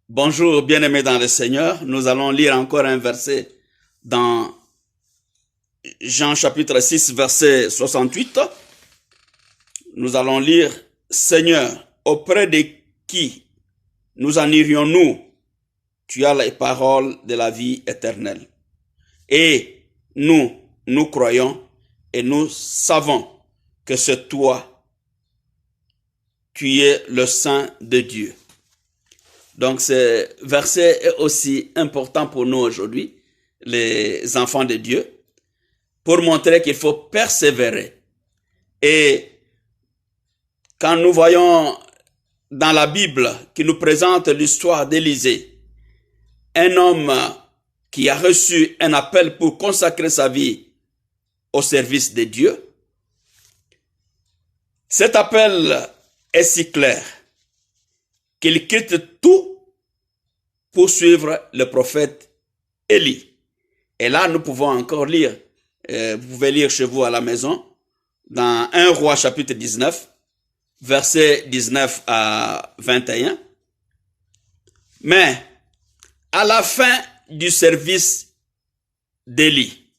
Bonjour, bien-aimés dans le Seigneur. Nous allons lire encore un verset dans Jean chapitre 6, verset 68. Nous allons lire, Seigneur, auprès de qui nous en irions-nous? Tu as les paroles de la vie éternelle. Et nous croyons et nous savons que c'est toi, tu es le Saint de Dieu. Donc ce verset est aussi important pour nous aujourd'hui, les enfants de Dieu, pour montrer qu'il faut persévérer. Et quand nous voyons dans la Bible qui nous présente l'histoire d'Élisée, un homme qui a reçu un appel pour consacrer sa vie au service de Dieu, cet appel est si clair qu'il quitte tout pour suivre le prophète Élie. Et là, nous pouvons encore lire, vous pouvez lire chez vous à la maison, dans 1 Roi chapitre 19, versets 19 à 21. Mais à la fin du service d'Élie,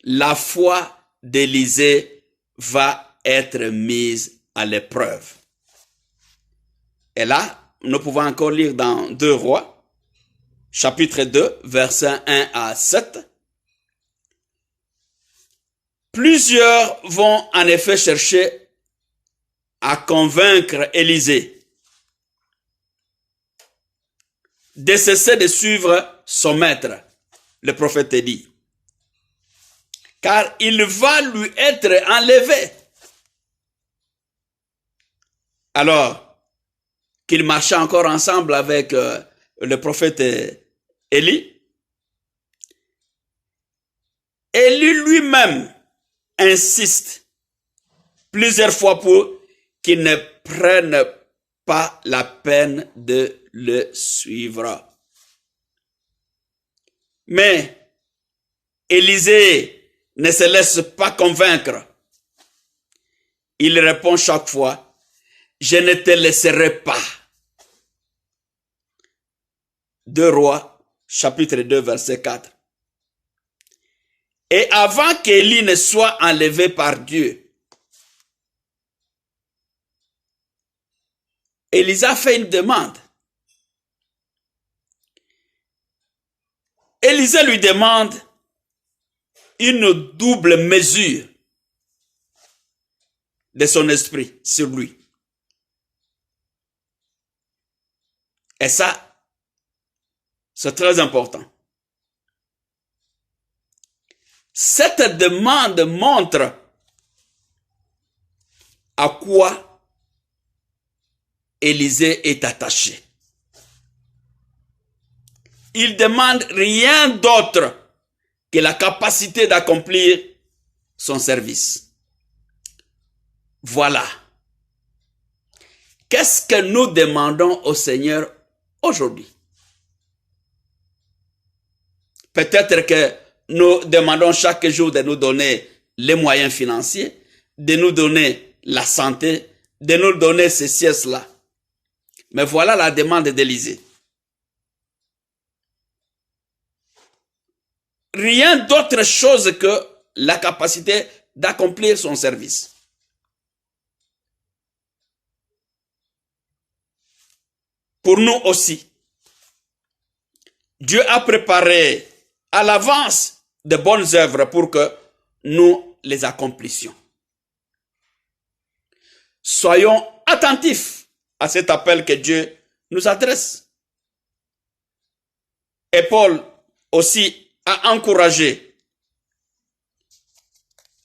la foi d'Élisée va être mise à l'épreuve. Et là, nous pouvons encore lire dans 2 Rois, chapitre 2, versets 1 à 7. Plusieurs vont en effet chercher à convaincre Élisée de cesser de suivre son maître, le prophète Élie, car il va lui être enlevé. Alors qu'ils marchaient encore ensemble avec le prophète Élie, Élie lui-même insiste plusieurs fois pour qu'il ne prenne pas la peine de le suivre. Mais Élisée ne se laisse pas convaincre. Il répond chaque fois, je ne te laisserai pas. 2 Rois, chapitre 2, verset 4. Et avant qu'Élie ne soit enlevé par Dieu, Élisée a fait une demande. Élisée lui demande une double mesure de son esprit sur lui. Et ça, c'est très important. Cette demande montre à quoi Élisée est attaché. Il demande rien d'autre que la capacité d'accomplir son service. Voilà. Qu'est-ce que nous demandons au Seigneur aujourd'hui? Peut-être que nous demandons chaque jour de nous donner les moyens financiers, de nous donner la santé, de nous donner ceci et cela. Mais voilà la demande d'Élisée. Rien d'autre chose que la capacité d'accomplir son service. Pour nous aussi, Dieu a préparé à l'avance de bonnes œuvres pour que nous les accomplissions. Soyons attentifs à cet appel que Dieu nous adresse. Et Paul aussi a encouragé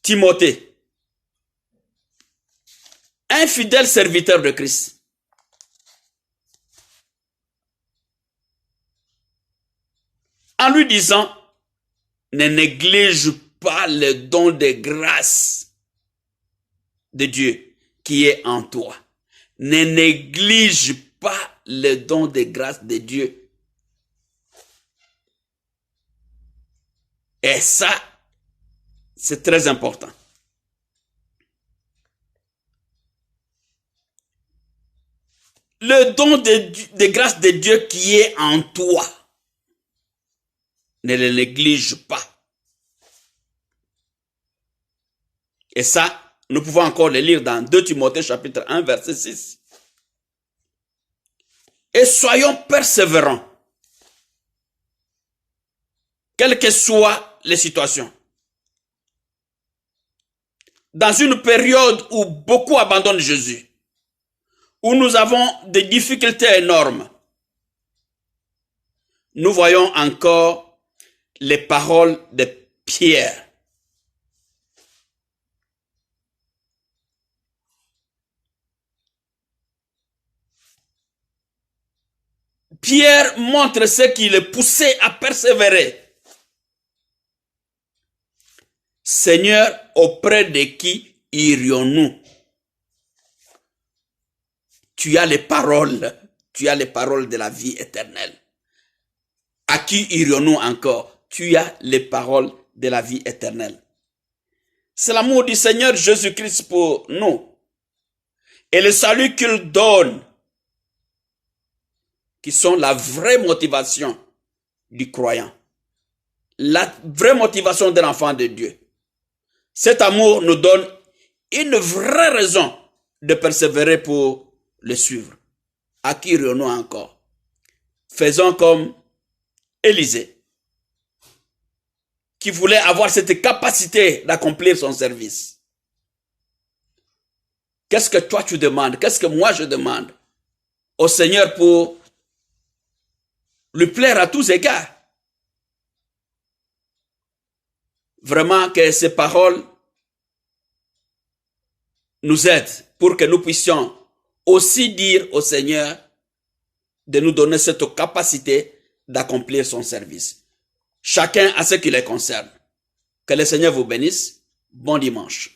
Timothée, un fidèle serviteur de Christ, en lui disant, ne néglige pas le don de grâce de Dieu qui est en toi. Ne néglige pas le don de grâce de Dieu. Et ça, c'est très important. le don de grâce de Dieu qui est en toi. Ne le néglige pas. Et ça, nous pouvons encore le lire dans 2 Timothée chapitre 1, verset 6. Et soyons persévérants, quelles que soient les situations. Dans une période où beaucoup abandonnent Jésus, où nous avons des difficultés énormes, nous voyons encore les paroles de Pierre. Pierre montre ce qui le poussait à persévérer. Seigneur, auprès de qui irions-nous? Tu as les paroles de la vie éternelle. À qui irions-nous encore? Tu as les paroles de la vie éternelle. C'est l'amour du Seigneur Jésus-Christ pour nous. Et le salut qu'il donne, qui sont la vraie motivation du croyant. La vraie motivation de l'enfant de Dieu. Cet amour nous donne une vraie raison de persévérer pour le suivre. À qui irions-nous encore? Faisons comme Élisée, qui voulait avoir cette capacité d'accomplir son service. Qu'est-ce que toi tu demandes? Qu'est-ce que moi je demande au Seigneur pour lui plaire à tous égards? Vraiment que ces paroles nous aident pour que nous puissions aussi dire au Seigneur de nous donner cette capacité d'accomplir son service. Chacun a ce qui les concerne. Que le Seigneur vous bénisse. Bon dimanche.